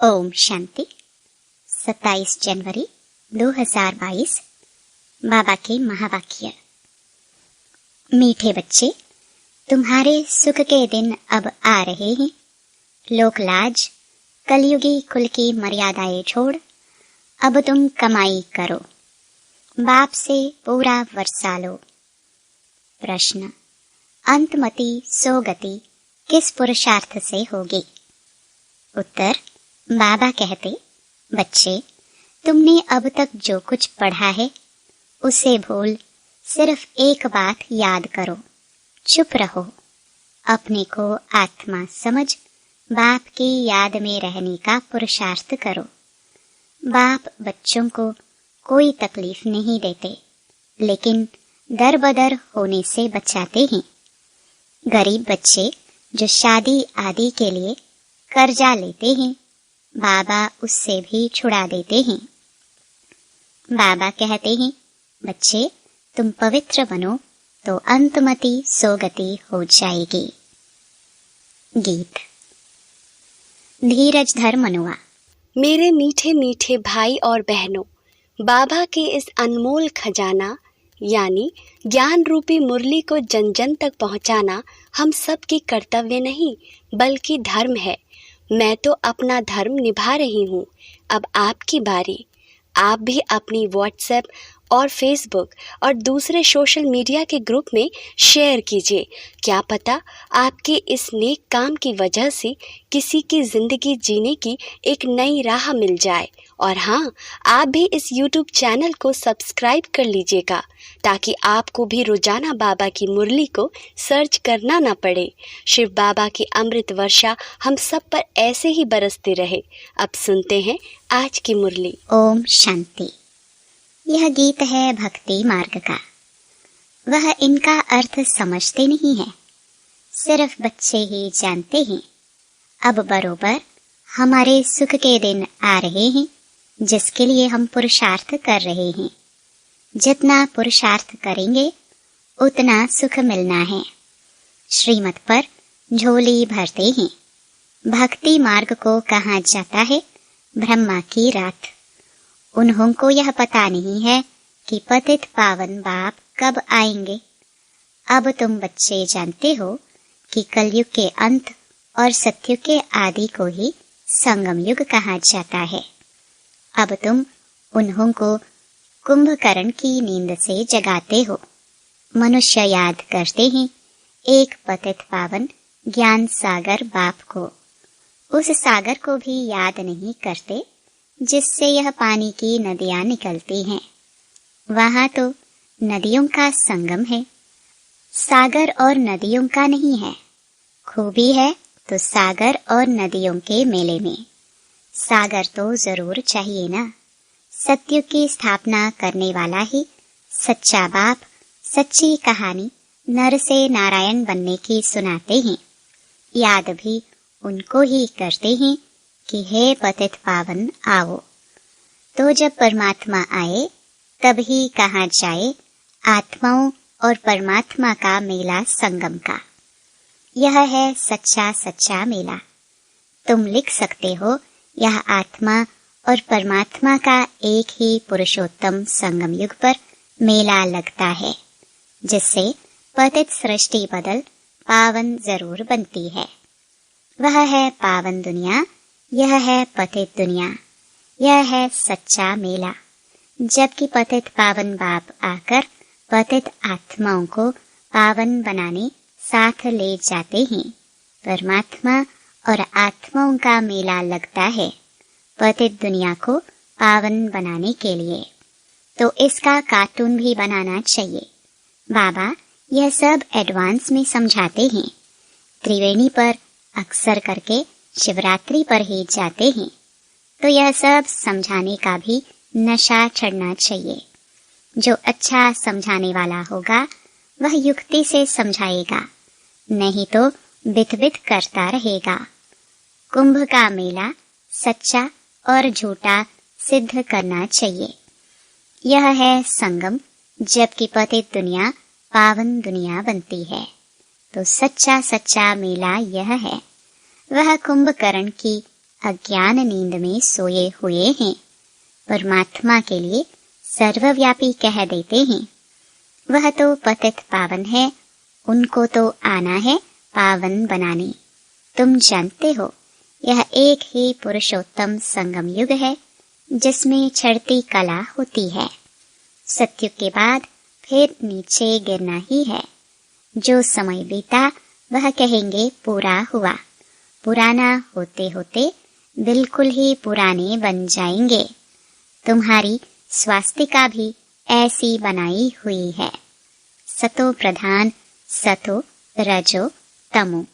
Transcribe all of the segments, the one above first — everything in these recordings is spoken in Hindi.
ओम शांति। 27 जनवरी 2022। बाबा के महावाक्य। मीठे बच्चे, तुम्हारे सुख के दिन अब आ रहे हैं। लोकलाज, कलयुगी कुल की मर्यादाएं छोड़ अब तुम कमाई करो, बाप से पूरा वर्षा लो। प्रश्न: अंतमति सोगति किस पुरुषार्थ से होगी? उत्तर: बाबा कहते, बच्चे, तुमने अब तक जो कुछ पढ़ा है उसे भूल सिर्फ एक बात याद करो, चुप रहो। अपने को आत्मा समझ बाप की याद में रहने का पुरुषार्थ करो। बाप बच्चों को कोई तकलीफ नहीं देते, लेकिन दर बदर होने से बचाते हैं। गरीब बच्चे जो शादी आदि के लिए कर्जा लेते हैं, बाबा उससे भी छुड़ा देते हैं। बाबा कहते हैं, बच्चे, तुम पवित्र बनो तो अंतमति सोगति हो जाएगी। गीत। धीरज धर मनुआ। मेरे मीठे मीठे भाई और बहनों, बाबा के इस अनमोल खजाना यानी ज्ञान रूपी मुरली को जन जन तक पहुंचाना हम सब की कर्तव्य नहीं बल्कि धर्म है। मैं तो अपना धर्म निभा रही हूँ, अब आपकी बारी। आप भी अपनी व्हाट्सएप और फेसबुक और दूसरे सोशल मीडिया के ग्रुप में शेयर कीजिए। क्या पता आपके इस नेक काम की वजह से किसी की ज़िंदगी जीने की एक नई राह मिल जाए। और हाँ, आप भी इस YouTube चैनल को सब्सक्राइब कर लीजिएगा ताकि आपको भी रोजाना बाबा की मुरली को सर्च करना ना पड़े। शिव बाबा की अमृत वर्षा हम सब पर ऐसे ही बरसते रहे। अब सुनते हैं आज की मुरली। ओम शांति। यह गीत है भक्ति मार्ग का। वह इनका अर्थ समझते नहीं है, सिर्फ बच्चे ही जानते हैं। अब बरोबर हमारे सुख के दिन आ रहे हैं, जिसके लिए हम पुरुषार्थ कर रहे हैं। जितना पुरुषार्थ करेंगे उतना सुख मिलना है। श्रीमत पर झोली भरते हैं। भक्ति मार्ग को कहा जाता है ब्रह्मा की रात। उन्हों को यह पता नहीं है कि पतित पावन बाप कब आएंगे। अब तुम बच्चे जानते हो कि कलयुग के अंत और सत्युग के आदि को ही संगम युग कहा जाता है। अब तुम उन्हों को कुंभकर्ण की नींद से जगाते हो। मनुष्य याद करते हैं एक पतित पावन ज्ञान सागर बाप को। उस सागर को भी याद नहीं करते जिससे यह पानी की नदियां निकलती हैं। वहां तो नदियों का संगम है, सागर और नदियों का नहीं है। खूबी है तो सागर और नदियों के मेले में। सागर तो जरूर चाहिए ना। सत्युग की स्थापना करने वाला ही सच्चा बाप सच्ची कहानी नर से नारायण बनने की सुनाते हैं। याद भी उनको ही करते हैं कि हे पतित पावन आओ। तो जब परमात्मा आए तब ही कहा जाए आत्माओं और परमात्मा का मेला संगम का। यह है सच्चा सच्चा मेला। तुम लिख सकते हो यह आत्मा और परमात्मा का एक ही पुरुषोत्तम संगम युग पर मेला लगता है, जिससे पतित सृष्टि बदल पावन जरूर बनती है। वह है पावन दुनिया, यह है पतित दुनिया। यह है सच्चा मेला। जबकि पतित पावन बाप आकर पतित आत्माओं को पावन बनाने साथ ले जाते हैं। परमात्मा और आत्माओं का मेला लगता है पतित दुनिया को पावन बनाने के लिए। तो इसका कार्टून भी बनाना चाहिए। बाबा यह सब एडवांस में समझाते हैं। त्रिवेणी पर अक्सर करके शिवरात्रि पर ही जाते हैं, तो यह सब समझाने का भी नशा चढ़ना चाहिए। जो अच्छा समझाने वाला होगा वह युक्ति से समझाएगा, नहीं तो बित बित करता रहेगा। कुंभ का मेला सच्चा और झूठा सिद्ध करना चाहिए। यह है संगम, जबकि पतित दुनिया पावन दुनिया बनती है। तो सच्चा सच्चा मेला यह है। वह कुंभकर्ण की अज्ञान नींद में सोए हुए हैं, परमात्मा के लिए सर्वव्यापी कह देते हैं। वह तो पतित पावन है, उनको तो आना है पावन बनाने। तुम जानते हो यह एक ही पुरुषोत्तम संगम युग है जिसमें चढ़ती कला होती है। सत्युग के बाद फिर नीचे गिरना ही है। जो समय बीता वह कहेंगे पूरा हुआ। पुराना होते होते बिल्कुल ही पुराने बन जाएंगे। तुम्हारी स्वास्तिका भी ऐसी बनाई हुई है। सतो प्रधान, सतो रजो तमो।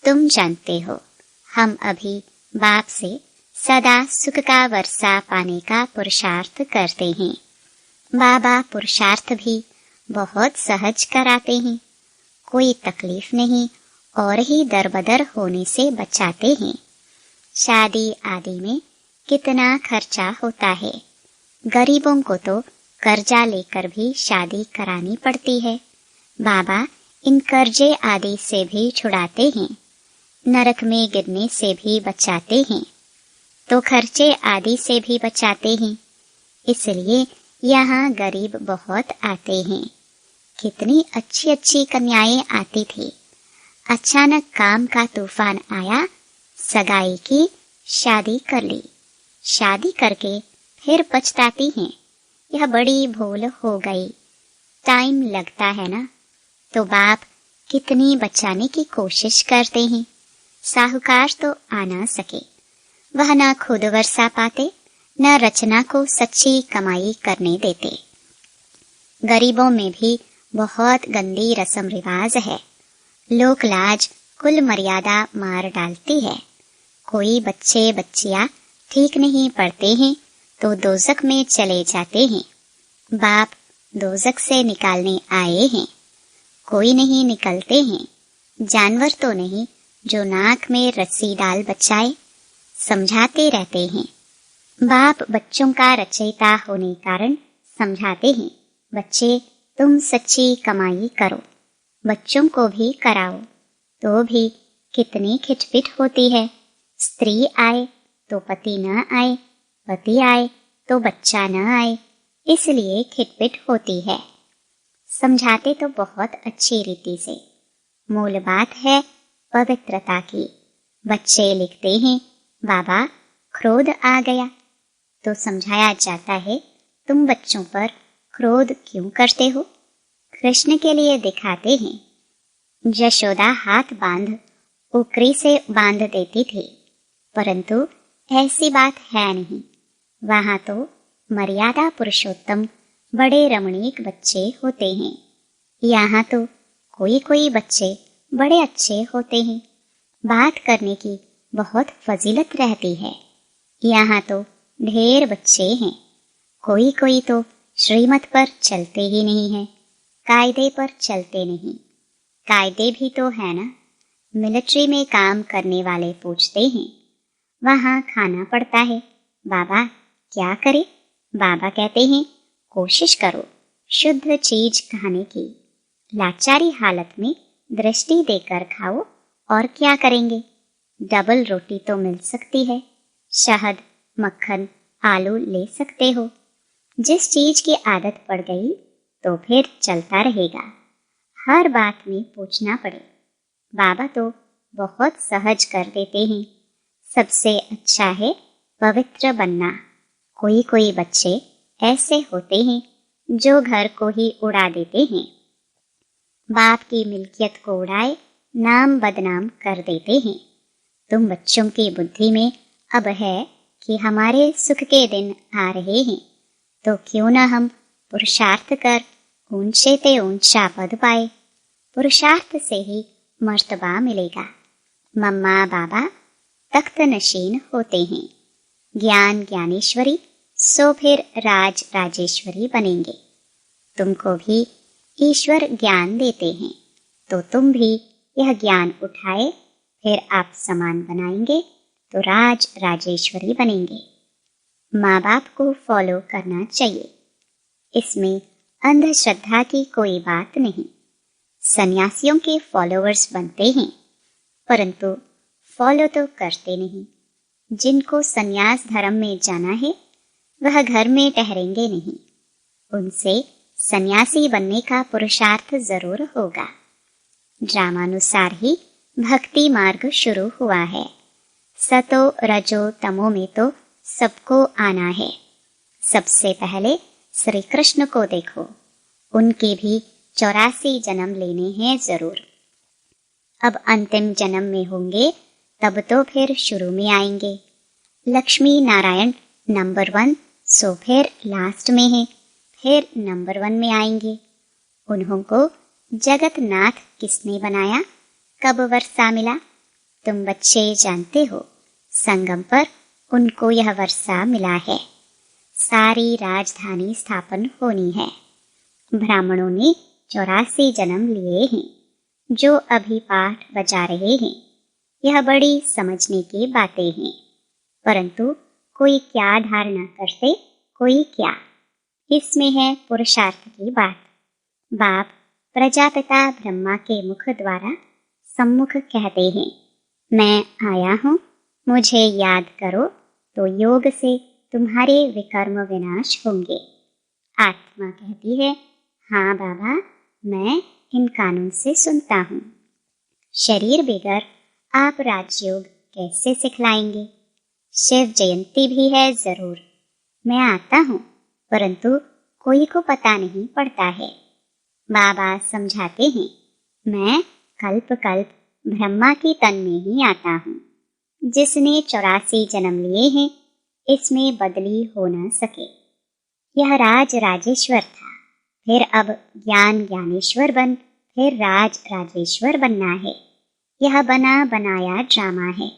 तुम जानते हो हम अभी बाप से सदा सुख का वर्षा पाने का पुरुषार्थ करते हैं। बाबा पुरुषार्थ भी बहुत सहज कराते हैं, कोई तकलीफ नहीं और ही दरबदर होने से बचाते हैं। शादी आदि में कितना खर्चा होता है। गरीबों को तो कर्जा लेकर भी शादी करानी पड़ती है। बाबा इन कर्जे आदि से भी छुड़ाते हैं, नरक में गिरने से भी बचाते हैं, तो खर्चे आदि से भी बचाते हैं। इसलिए यहाँ गरीब बहुत आते हैं। कितनी अच्छी अच्छी कन्याएं आती थी। अचानक काम का तूफान आया, सगाई की, शादी कर ली। शादी करके फिर पछताती हैं, यह बड़ी भूल हो गई। टाइम लगता है ना, तो बाप कितनी बचाने की कोशिश करते हैं। साहूकार तो आ ना सके, वह न खुद वर्षा पाते न रचना को सच्ची कमाई करने देते। गरीबों में भी बहुत गंदी रस्म रिवाज है। लोक लाज कुल मर्यादा मार डालती है। कोई बच्चे बच्चियां ठीक नहीं पढ़ते हैं तो दोजक में चले जाते हैं। बाप दोजक से निकालने आए हैं, कोई नहीं निकलते हैं। जानवर तो नहीं जो नाक में रस्सी डाल बचाए। समझाते रहते हैं। बाप बच्चों का रचयिता होने कारण समझाते हैं, बच्चे तुम सच्ची कमाई करो, बच्चों को भी कराओ। तो भी कितनी खिटपिट होती है। स्त्री आए तो पति न आए, पति आए तो बच्चा न आए, इसलिए खिटपिट होती है। समझाते तो बहुत अच्छी रीति से। मूल बात है पवित्रता की। बच्चे लिखते हैं, बाबा क्रोध आ गया, तो समझाया जाता है, तुम बच्चों पर क्रोध क्यों करते हो? कृष्ण के लिए दिखाते हैं। यशोदा हाथ बांध उकरी से बांध देती थी, परंतु ऐसी बात है नहीं। वहां तो मर्यादा पुरुषोत्तम बड़े रमणीक बच्चे होते हैं। यहाँ तो कोई कोई बच्चे बड़े अच्छे होते हैं। बात करने की बहुत फजीलत रहती है। यहाँ तो ढेर बच्चे हैं। कोई कोई तो श्रीमत पर चलते ही नहीं है, कायदे पर चलते नहीं। कायदे भी तो है ना। मिलिट्री में काम करने वाले पूछते हैं, वहाँ खाना पड़ता है, बाबा क्या करे? बाबा कहते हैं, कोशिश करो शुद्ध चीज खाने की। लाचारी हालत में दृष्टि देकर खाओ, और क्या करेंगे? डबल रोटी तो मिल सकती है, शहद मक्खन आलू ले सकते हो। जिस चीज की आदत पड़ गई तो फिर चलता रहेगा। हर बात में पूछना पड़े। बाबा तो बहुत सहज कर देते हैं। सबसे अच्छा है पवित्र बनना। कोई कोई बच्चे ऐसे होते हैं जो घर को ही उड़ा देते हैं। बाप की मिल्कियत को उड़ाए नाम बदनाम कर देते हैं। तुम बच्चों की बुद्धि में अब है कि हमारे सुख के दिन आ रहे हैं, तो क्यों न हम पुरुषार्थ कर ऊंचे ते ऊंचा पद पाए। पुरुषार्थ से ही मर्तबा मिलेगा। मम्मा बाबा तख्त नशीन होते हैं। ज्ञान ज्ञानेश्वरी सो फिर राज राजेश्वरी बनेंगे। तुमको भी ईश्वर ज्ञान देते हैं, तो तुम भी यह ज्ञान उठाए, फिर आप समान बनाएंगे तो राज राजेश्वरी बनेंगे। माँ बाप को फॉलो करना चाहिए। इसमें अंधश्रद्धा की कोई बात नहीं। सन्यासियों के फॉलोअर्स बनते हैं, परंतु फॉलो तो करते नहीं। जिनको संन्यास धर्म में जाना है वह घर में ठहरेंगे नहीं, उनसे सन्यासी बनने का पुरुषार्थ जरूर होगा। ड्रामानुसार ही भक्ति मार्ग शुरू हुआ है। सतो रजो तमो में तो सबको आना है। सबसे पहले श्री कृष्ण को देखो, उनके भी 84 जन्म लेने हैं जरूर। अब अंतिम जन्म में होंगे तब तो फिर शुरू में आएंगे। लक्ष्मी नारायण नंबर 1, सो फिर लास्ट में है, फिर नंबर 1 में आएंगे। उन्हों को जगतनाथ किसने बनाया, कब वर्षा मिला? तुम बच्चे जानते हो, संगम पर उनको यह वर्षा मिला है। सारी राजधानी स्थापन होनी है। ब्राह्मणों ने 84 जन्म लिए हैं, जो अभी पाठ बजा रहे हैं। यह बड़ी समझने की बातें हैं, परंतु कोई क्या धारणा करते, कोई क्या। इसमें है पुरुषार्थ की बात। बाप प्रजापिता ब्रह्मा के मुख द्वारा सम्मुख कहते हैं, मैं आया हूँ, मुझे याद करो, तो योग से तुम्हारे विकर्म विनाश होंगे। आत्मा कहती है, हाँ बाबा, मैं इन कानों से सुनता हूँ। शरीर बिगर आप राजयोग कैसे सिखलाएंगे? शिव जयंती भी है जरूर, मैं आता हूँ, परंतु कोई को पता नहीं पड़ता है। बाबा समझाते हैं, मैं कल्प कल्प ब्रह्मा की तन में ही आता हूँ। जिसने 84 जन्म लिए हैं, इसमें बदली हो न सके। यह राज राजेश्वर था, फिर अब ज्ञान ज्ञानेश्वर बन फिर राज राजेश्वर बनना है। यह बना बनाया ड्रामा है,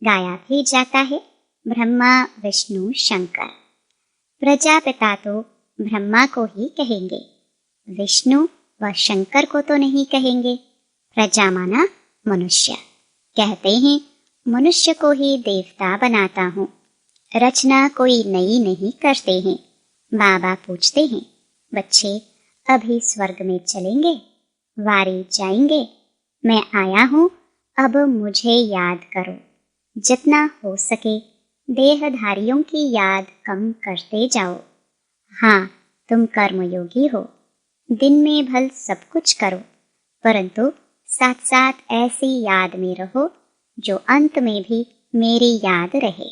गाया भी जाता है ब्रह्मा विष्णु शंकर। प्रजापिता तो ब्रह्मा को ही कहेंगे, विष्णु व शंकर को तो नहीं कहेंगे। प्रजा माना मनुष्य। कहते हैं, मनुष्य को ही देवता बनाता हूँ, रचना कोई नई नहीं करते हैं। बाबा पूछते हैं, बच्चे अभी स्वर्ग में चलेंगे, वारी जाएंगे? मैं आया हूँ, अब मुझे याद करो। जितना हो सके देहधारियों की याद कम करते जाओ। हाँ, तुम कर्मयोगी हो, दिन में भल सब कुछ करो, परंतु साथ साथ ऐसी याद में रहो जो अंत में भी मेरी याद रहे।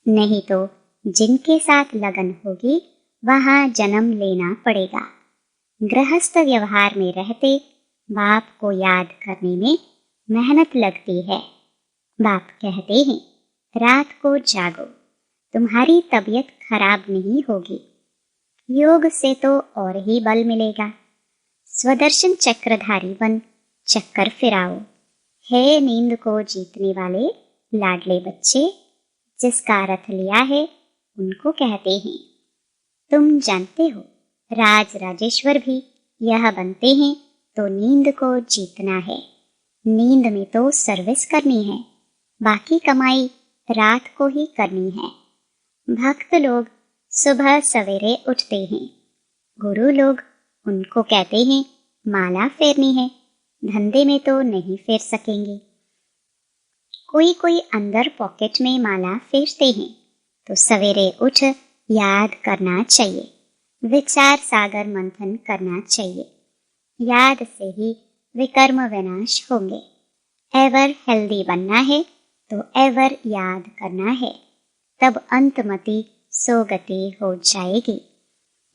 नहीं तो जिनके साथ लगन होगी वहां जन्म लेना पड़ेगा। गृहस्थ व्यवहार में रहते बाप को याद करने में मेहनत लगती है। बाप कहते हैं, रात को जागो, तुम्हारी तबीयत खराब नहीं होगी। योग से तो और ही बल मिलेगा। स्वदर्शन चक्रधारी बन चक्कर फिराओ। है नींद को जीतने वाले लाडले बच्चे, जिसका रथ लिया है उनको कहते हैं। तुम जानते हो, राज राजेश्वर भी यह बनते हैं तो नींद को जीतना है। नींद में तो सर्विस करनी है, बाकी कमाई रात को ही करनी है। भक्त लोग सुबह सवेरे उठते हैं, गुरु लोग उनको कहते हैं माला फेरनी है, धंधे में तो नहीं फेर सकेंगे। कोई कोई अंदर पॉकेट में माला फेरते हैं, तो सवेरे उठ याद करना चाहिए, विचार सागर मंथन करना चाहिए। याद से ही विकर्म विनाश होंगे। एवर हेल्दी बनना है तो एवर याद करना है, तब अंतमति सोगति हो जाएगी।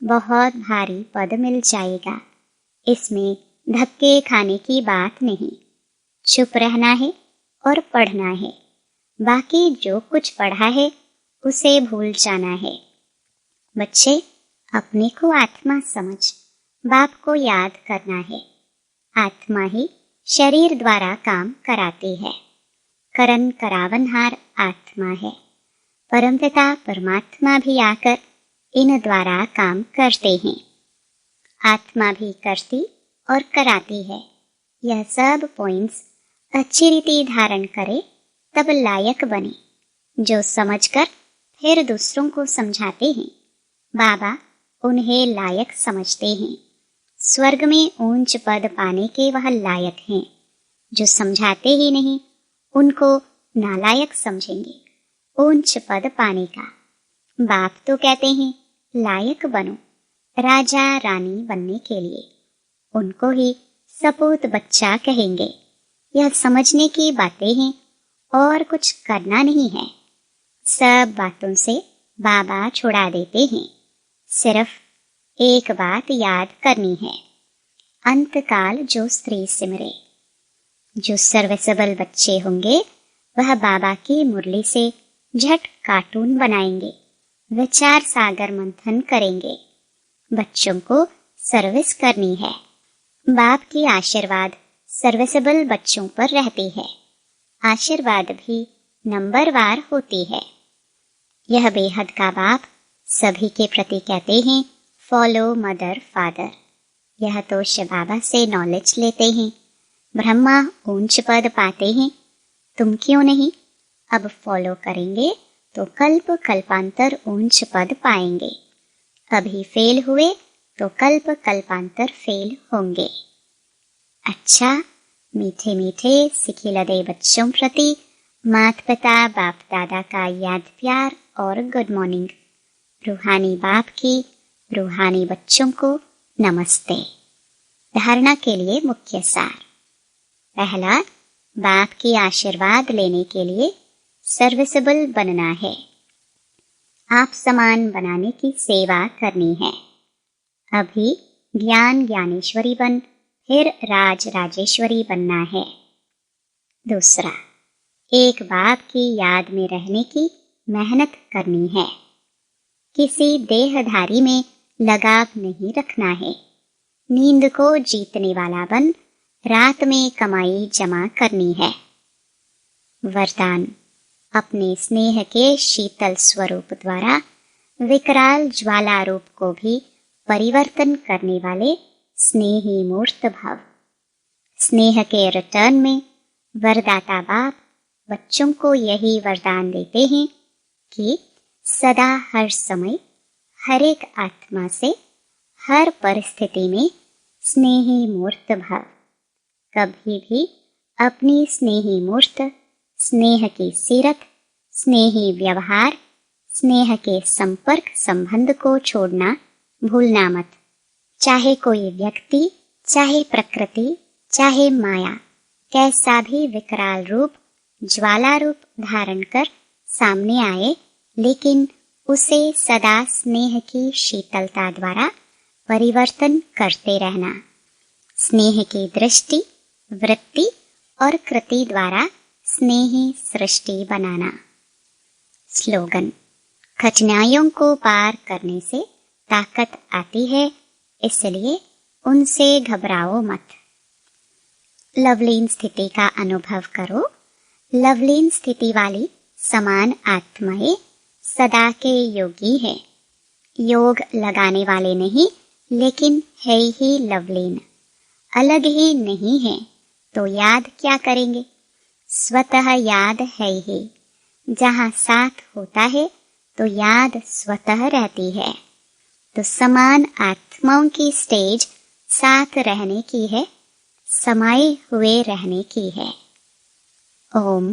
बहुत भारी पद मिल जाएगा। इसमें धक्के खाने की बात नहीं, चुप रहना है और पढ़ना है। बाकी जो कुछ पढ़ा है उसे भूल जाना है। बच्चे, अपने को आत्मा समझ, बाप को याद करना है। आत्मा ही शरीर द्वारा काम कराती है। करन करावनहार आत्मा है। परमपिता परमात्मा भी आकर इन द्वारा काम करते हैं। आत्मा भी करती और कराती है। यह सब पॉइंट्स अच्छी रीति धारण करे तब लायक बने, जो समझकर फिर दूसरों को समझाते हैं। बाबा उन्हें लायक समझते हैं। स्वर्ग में ऊंच पद पाने के वह लायक हैं। जो समझाते ही नहीं उनको नालायक समझेंगे। ऊंच पद पाने का। बाप तो कहते हैं लायक बनो राजा रानी बनने के लिए, उनको ही सपूत बच्चा कहेंगे। यह समझने की बातें हैं और कुछ करना नहीं है। सब बातों से बाबा छुड़ा देते हैं, सिर्फ एक बात याद करनी है, अंतकाल जो स्त्री सिमरे। जो सर्विसेबल बच्चे होंगे वह बाबा की मुरली से झट कार्टून बनाएंगे, विचार सागर मंथन करेंगे। बच्चों को सर्विस करनी है। बाप की आशीर्वाद सर्विसेबल बच्चों पर रहती है। आशीर्वाद भी नंबरवार होती है। यह बेहद का बाप सभी के प्रति कहते हैं फॉलो मदर फादर। यह तो शिव बाबा से नॉलेज लेते हैं। ब्रह्मा ऊंच पद पाते हैं, तुम क्यों नहीं? अब फॉलो करेंगे तो कल्प कल्पांतर ऊंच पद पाएंगे। अभी फेल हुए तो कल्प कल्पांतर फेल होंगे। अच्छा, मीठे मीठे सिखिलदे बच्चों प्रति माता पिता बाप दादा का याद प्यार और गुड मॉर्निंग। रूहानी बाप की रूहानी बच्चों को नमस्ते। धारणा के लिए मुख्य सार। पहला, बाप की आशीर्वाद लेने के लिए सर्विसेबल बनना है। आप समान बनाने की सेवा करनी है। अभी ज्ञान ज्ञानेश्वरी बन फिर राज राजेश्वरी बनना है। दूसरा, एक बाप की याद में रहने की मेहनत करनी है। किसी देहधारी में लगाव नहीं रखना है। नींद को जीतने वाला बन रात में कमाई जमा करनी है। वरदान, अपने स्नेह के शीतल स्वरूप द्वारा विकराल ज्वाला रूप को भी परिवर्तन करने वाले स्नेही मूर्त भाव। स्नेह के रिटर्न में वरदाता बाप बच्चों को यही वरदान देते हैं कि सदा हर समय हर एक आत्मा से हर परिस्थिति में स्नेही मूर्त भाव। कभी भी अपनी स्नेही मूर्त, स्नेह की सीरत, स्नेही व्यवहार, स्नेह के संपर्क संबंध को छोड़ना भूलना मत। चाहे कोई व्यक्ति, चाहे प्रकृति, चाहे माया कैसा भी विकराल रूप, ज्वाला रूप धारण कर सामने आए, लेकिन उसे सदा स्नेह की शीतलता द्वारा परिवर्तन करते रहना। स्नेह की दृष्टि, वृत्ति और कृति द्वारा स्नेही सृष्टि बनाना। स्लोगन, कठिनाइयों को पार करने से ताकत आती है, इसलिए उनसे घबराओ मत। लवलीन स्थिति का अनुभव करो। लवलीन स्थिति वाली समान आत्माएं सदा के योगी है। योग लगाने वाले नहीं, लेकिन है ही लवलीन। अलग ही नहीं है तो याद क्या करेंगे? स्वतः याद है ही। जहाँ साथ होता है तो याद स्वतः रहती है। तो समान आत्माओं की स्टेज साथ रहने की है, समाये हुए रहने की है। ओम